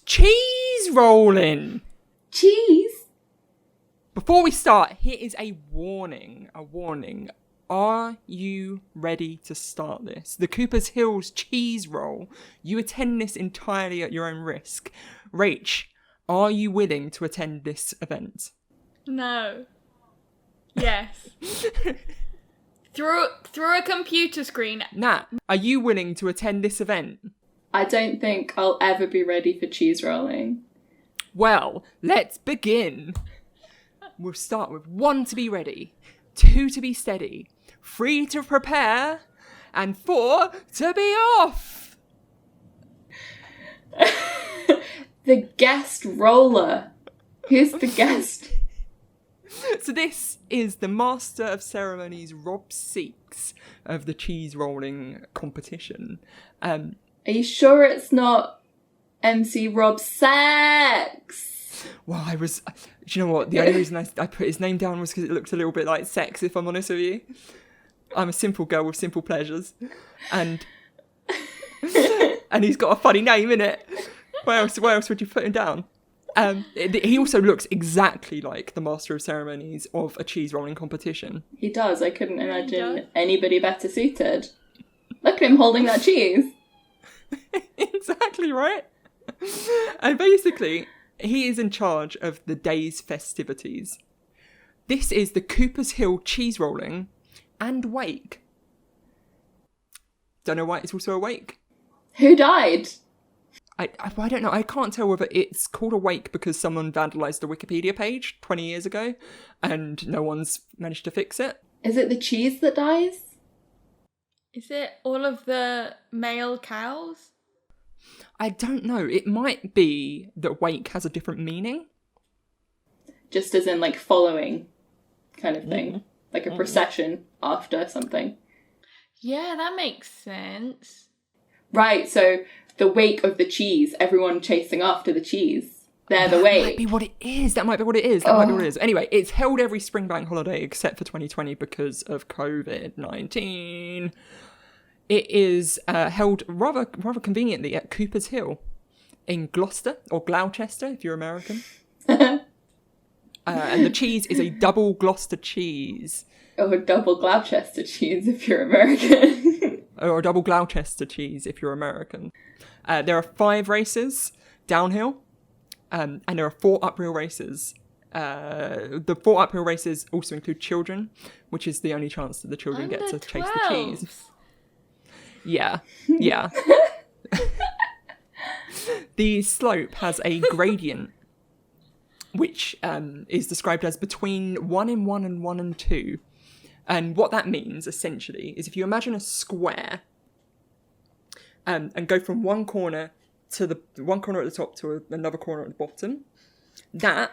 Cheese rolling! Cheese? Before we start, here is a warning. Are you ready to start this? The Cooper's Hills cheese roll. You attend this entirely at your own risk. Rach, are you willing to attend this event? No. Yes. Through a computer screen. Nat, are you willing to attend this event? I don't think I'll ever be ready for cheese rolling. Well, let's begin. We'll start with 1 to be ready, 2 to be steady, 3 to prepare, and 4 to be off. The guest roller. Who's the guest? So this is the Master of Ceremonies, Rob Seeks, of the cheese rolling competition. Are you sure it's not MC Rob Sex? Well, do you know what? The only reason I put his name down was because it looked a little bit like sex, if I'm honest with you. I'm a simple girl with simple pleasures. And he's got a funny name, innit? Where else would you put him down? He also looks exactly like the Master of Ceremonies of a cheese rolling competition. He does. I couldn't imagine anybody better suited. Look at him holding that cheese. Exactly right. And basically, he is in charge of the day's festivities. This is the Cooper's Hill cheese rolling and wake. Don't know why it's also a wake. Who died? I don't know. I can't tell whether it's called a wake because someone vandalised the Wikipedia page 20 years ago and no one's managed to fix it. Is it the cheese that dies? Is it all of the male cows? I don't know. It might be that wake has a different meaning. Just as in, like, following kind of thing. Like a procession after something. Yeah, that makes sense. Right, so the wake of the cheese, everyone chasing after the cheese. They're the wake. That might be what it is. Anyway, it's held every spring bank holiday except for 2020 because of COVID-19. It is held rather conveniently at Cooper's Hill in Gloucester, or Gloucester if you're American. And the cheese is a double Gloucester cheese. Or a double Gloucester cheese if you're American. Or a double Gloucester cheese if you're American. There are 5 races downhill, and there are 4 uphill races. The 4 uphill races also include children, which is the only chance that the children get to chase the cheese. Yeah. The slope has a gradient, which is described as between 1 in 1 and 1 in 2. And what that means, essentially, is if you imagine a square and go from one corner at the top to another corner at the bottom, that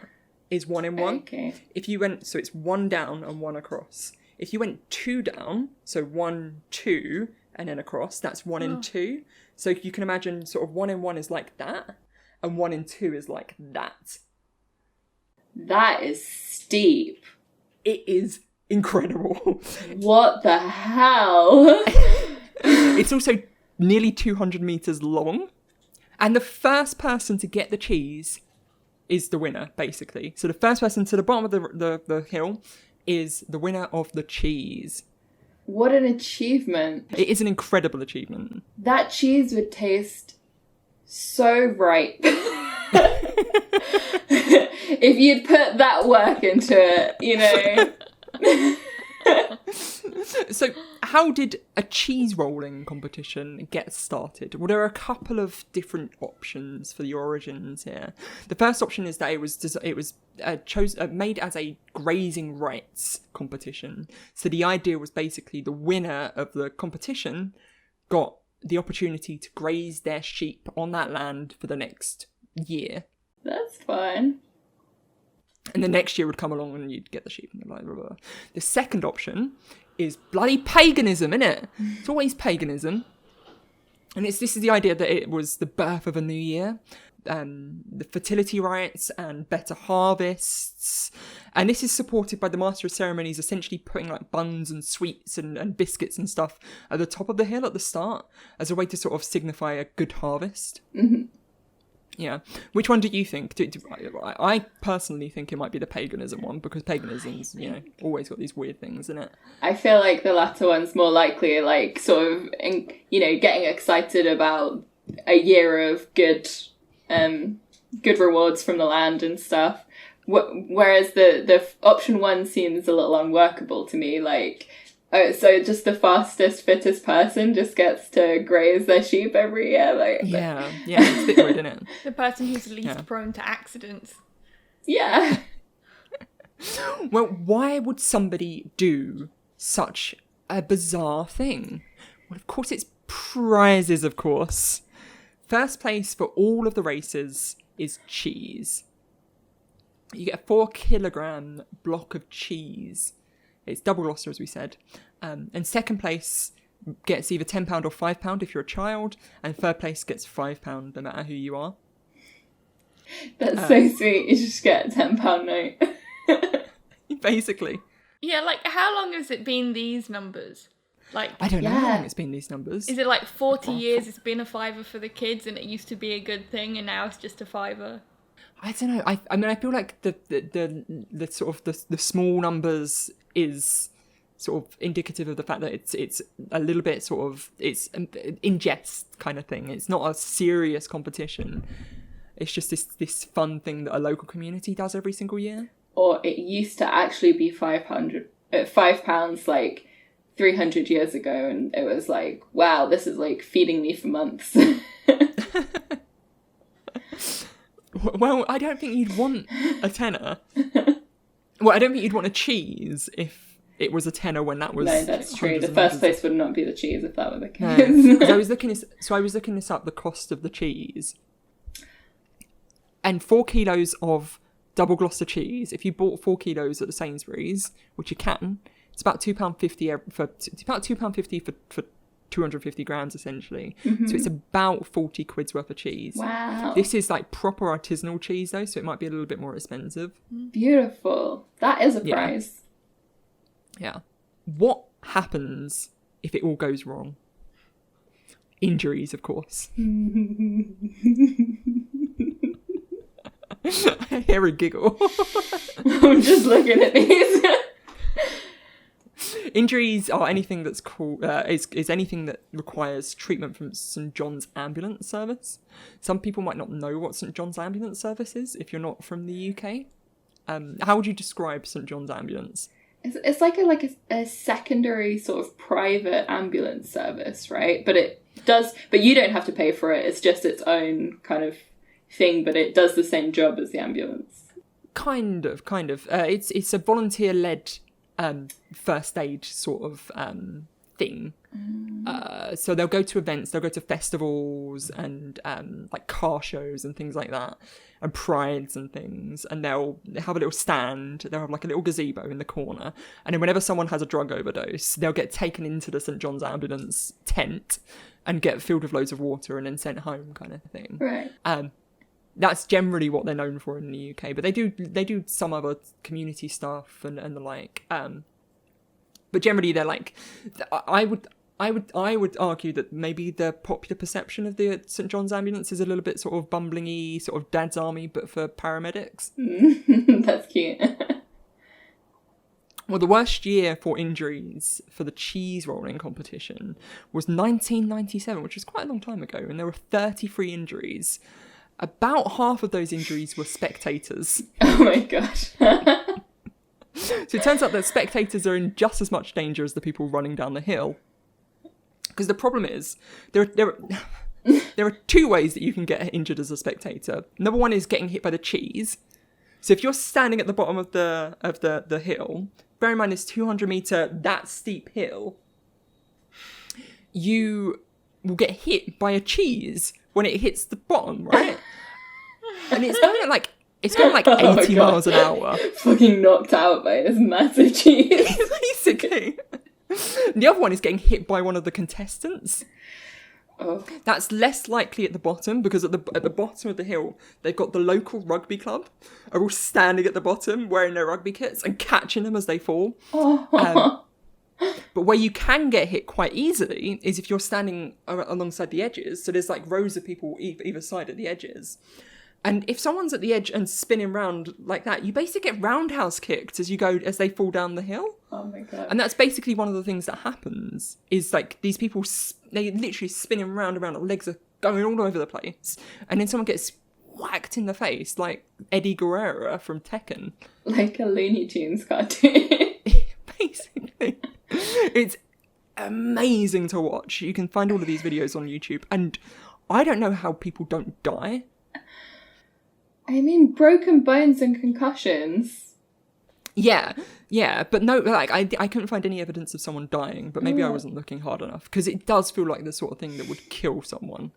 is 1 in 1. Okay. If you went, so it's 1 down and 1 across. If you went 2 down, so 1, 2, and then across, that's 1 in 2. So you can imagine sort of 1 in 1 is like that, and 1 in 2 is like that. That is steep. It is incredible. What the hell? It's also nearly 200 meters long, and the first person to get the cheese is the winner, basically. So the first person to the bottom of the hill is the winner of the cheese. What an achievement. It is an incredible achievement. That cheese would taste so ripe. If you'd put that work into it, you know. So how did a cheese rolling competition get started? Well, there are a couple of different options for the origins here. The first option is that it was made as a grazing rights competition. So the idea was basically the winner of the competition got the opportunity to graze their sheep on that land for the next year. That's fun. And the next year would come along and you'd get the sheep and blah, blah, blah. The second option is bloody paganism, innit? It's always paganism. And this is the idea that it was the birth of a new year, the fertility rites and better harvests. And this is supported by the Master of Ceremonies essentially putting like buns and sweets and biscuits and stuff at the top of the hill at the start as a way to sort of signify a good harvest. Mm-hmm. Yeah. Which one do you think? I personally think it might be the paganism one, because paganism's, always got these weird things in it. I feel like the latter one's more likely, like, sort of, getting excited about a year of good rewards from the land and stuff. Whereas the option one seems a little unworkable to me, like, so just the fastest, fittest person just gets to graze their sheep every year. Like, yeah, it's a bit weird, isn't it? The person who's least prone to accidents. Yeah. Well, why would somebody do such a bizarre thing? Well, of course, it's prizes, of course. First place for all of the races is cheese. You get a 4-kilogram block of cheese. It's double Gloucester, as we said. And second place gets either £10 or £5 if you're a child, and third place gets £5 no matter who you are. That's so sweet. You just get a £10 note. Basically. Yeah, like, how long has it been these numbers? Like, I don't know how long it's been these numbers. Is it like 40 years it's been a fiver for the kids and it used to be a good thing and now it's just a fiver? I don't know. I mean, I feel like the sort of the small numbers is sort of indicative of the fact that it's a little bit sort of, it's in jest kind of thing. It's not a serious competition. It's just this fun thing that a local community does every single year. Or it used to actually be £5 like 300 years ago, and it was like, wow, this is like feeding me for months. Well, I don't think you'd want a tenner. Well, I don't think you'd want a cheese if it was a tenner when that was. No, that's true. The first place would not be the cheese if that were the case. No. I was looking this up, the cost of the cheese, and 4 kilos of double Gloucester cheese. If you bought 4 kilos at the Sainsbury's, which you can, it's about £2.50 for 250 grams essentially. Mm-hmm. So it's about 40 quid's worth of cheese. Wow. This is like proper artisanal cheese though, so it might be a little bit more expensive. Beautiful. That is a prize. Yeah. What happens if it all goes wrong? Injuries, of course. I hear a giggle. I'm just looking at these. Injuries are anything that's called is anything that requires treatment from St John's Ambulance Service. Some people might not know what St John's Ambulance Service is if you're not from the UK. How would you describe St John's Ambulance? It's like a secondary sort of private ambulance service, right? But you don't have to pay for it. It's just its own kind of thing, but it does the same job as the ambulance. Kind of. It's a volunteer-led first aid sort of thing. So they'll go to events, they'll go to festivals and like car shows and things like that, and prides and things, and they'll have a little stand, they'll have like a little gazebo in the corner, and then whenever someone has a drug overdose, they'll get taken into the St John's Ambulance tent and get filled with loads of water and then sent home kind of thing. Right. That's generally what they're known for in the UK, but they do some other community stuff and the like. But generally they're like, I would argue that maybe the popular perception of the St John's Ambulance is a little bit sort of bumbling-y, sort of Dad's Army, but for paramedics. That's cute. Well, the worst year for injuries for the cheese rolling competition was 1997, which was quite a long time ago, and there were 33 injuries. About half of those injuries were spectators. Oh my gosh. So it turns out that spectators are in just as much danger as the people running down the hill. Because the problem is, there are two ways that you can get injured as a spectator. Number one is getting hit by the cheese. So if you're standing at the bottom of the hill, bear in mind it's 200 metre, that steep hill, you will get hit by a cheese when it hits the bottom, right? And it's going at like 80 miles an hour. Fucking knocked out by this massive cheese. Basically. The other one is getting hit by one of the contestants. Oh. That's less likely at the bottom, because at the bottom of the hill, they've got the local rugby club are all standing at the bottom wearing their rugby kits and catching them as they fall. Oh. But where you can get hit quite easily is if you're standing alongside the edges. So there's like rows of people either side at the edges. And if someone's at the edge and spinning round like that, you basically get roundhouse kicked as they fall down the hill. Oh my god. And that's basically one of the things that happens is like these people, they literally spinning round and round, their legs are going all over the place. And then someone gets whacked in the face like Eddie Guerrero from Tekken. Like a Looney Tunes cartoon. Basically. It's amazing to watch. You can find all of these videos on YouTube. And I don't know how people don't die. I mean, broken bones and concussions. Yeah, but no, like I couldn't find any evidence of someone dying, but maybe I wasn't looking hard enough, because it does feel like the sort of thing that would kill someone.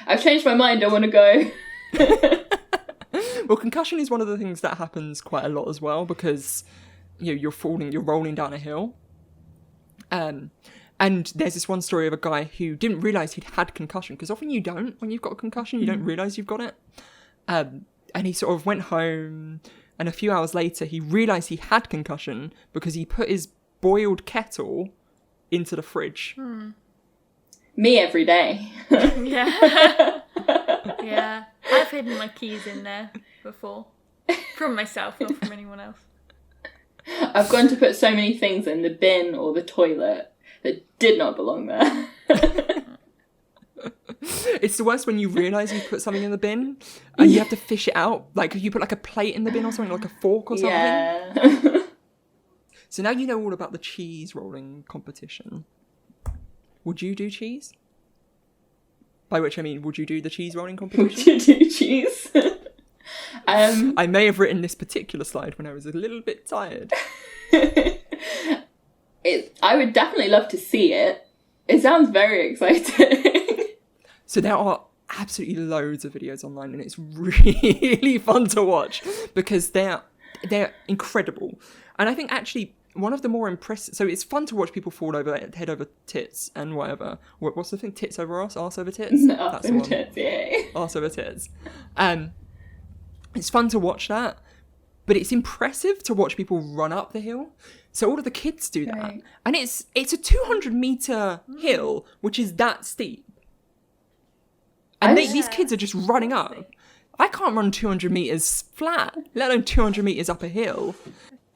I've changed my mind, I want to go. Well, concussion is one of the things that happens quite a lot as well, because you're rolling down a hill. And there's this one story of a guy who didn't realise he'd had concussion, because often you don't, when you've got a concussion, you don't realise you've got it. And he sort of went home, and a few hours later he realised he had concussion because he put his boiled kettle into the fridge. Me every day. Yeah. Yeah. I've hidden my keys in there before. From myself, not from anyone else. I've gone to put so many things in the bin or the toilet that did not belong there. It's the worst when you realise you've put something in the bin and you have to fish it out. Like if you put like a plate in the bin or something, like a fork or something. Yeah. So now you know all about the cheese rolling competition. Would you do cheese? By which I mean, would you do the cheese rolling competition? Would you do cheese? I may have written this particular slide when I was a little bit tired. I would definitely love to see it. It sounds very exciting. So there are absolutely loads of videos online, and it's really fun to watch because they're incredible. And I think actually one of the more impressive... So it's fun to watch people fall over head over tits and whatever. What's the thing? Tits over arse over tits? Arse over tits, yeah. Arse over tits. It's fun to watch that, but it's impressive to watch people run up the hill. So all of the kids do that. Right. And it's a 200-metre hill, which is that steep. And these kids are just running up. I can't run 200 metres flat, let alone 200 metres up a hill.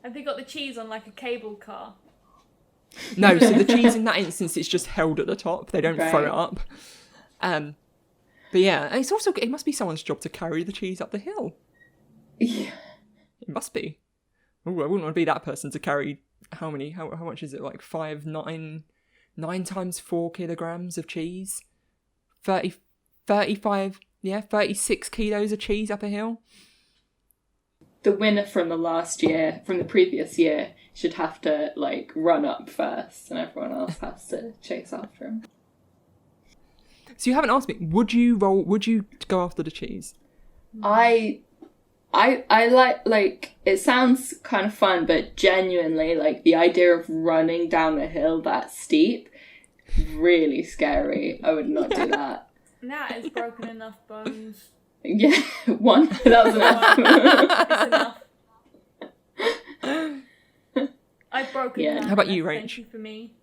Have they got the cheese on like a cable car? No, so the cheese in that instance, it's just held at the top. They don't throw it up. But yeah, and it must be someone's job to carry the cheese up the hill. Yeah. It must be. Ooh, I wouldn't want to be that person to carry how much is it? Like 9 times 4 kilograms of cheese? 36 kilos of cheese up a hill. The winner from the previous year, should have to like run up first, and everyone else has to chase after him. So you haven't asked me, would you go after the cheese? I like it sounds kind of fun, but genuinely, like the idea of running down a hill that steep, really scary. I would not do that. Nah, it's broken enough bones. Yeah, one. That was enough. It's enough. I've broken none. How about you, Thank Rach? you for me.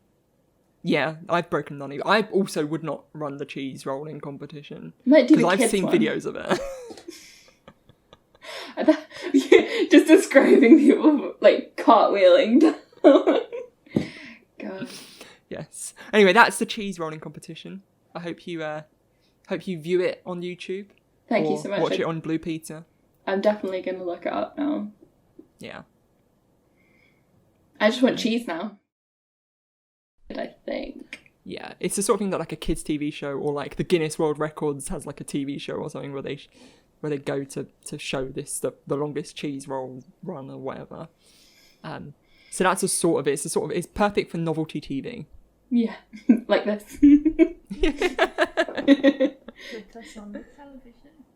Yeah, I've broken none either. I also would not run the cheese rolling competition. Might do the because I've kids seen one. videos of it. Just describing people like cartwheeling down. God. Yes. Anyway, that's the cheese rolling competition. I hope you view it on YouTube. Thank or you so much. Watch it on Blue Peter. I'm definitely going to look it up now. Yeah. I just want cheese now. I think. Yeah, it's the sort of thing that like a kids' TV show or like the Guinness World Records has like a TV show or something where they go to show this the longest cheese roll run or whatever. So that's a sort of it. It's perfect for novelty TV. Yeah, like this. Put us on the television.